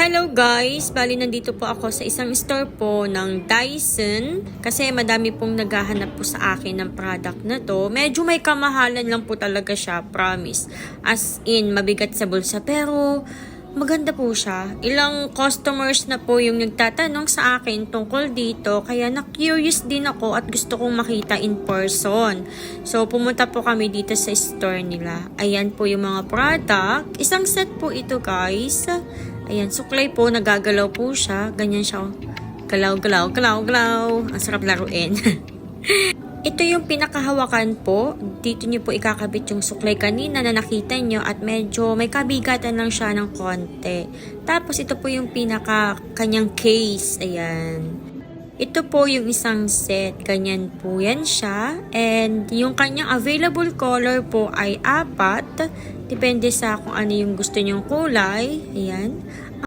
Hello guys! Bali nandito po ako sa isang store po ng Dyson kasi madami pong naghahanap po sa akin ng product na to. Medyo may kamahalan lang po talaga siya, promise. As in, mabigat sa bulsa pero maganda po siya. Ilang customers na po yung nagtatanong sa akin tungkol dito kaya na-curious din ako at gusto kong makita in person. So pumunta po kami dito sa store nila. Ayan po yung mga product. Isang set po ito guys. Ayan, suklay po, nagagalaw po siya. Ganyan siya. Galaw, galaw, galaw, galaw. Ang sarap laruin. Ito yung pinakahawakan po. Dito nyo po ikakabit yung suklay kanina na nakita nyo at medyo may kabigatan lang siya ng konti. Tapos ito po yung kanyang case. Ayan. Ito po yung isang set. Ganyan po yan siya. And yung kanyang available color po ay 4. Depende sa kung ano yung gusto nyong kulay. Ayan.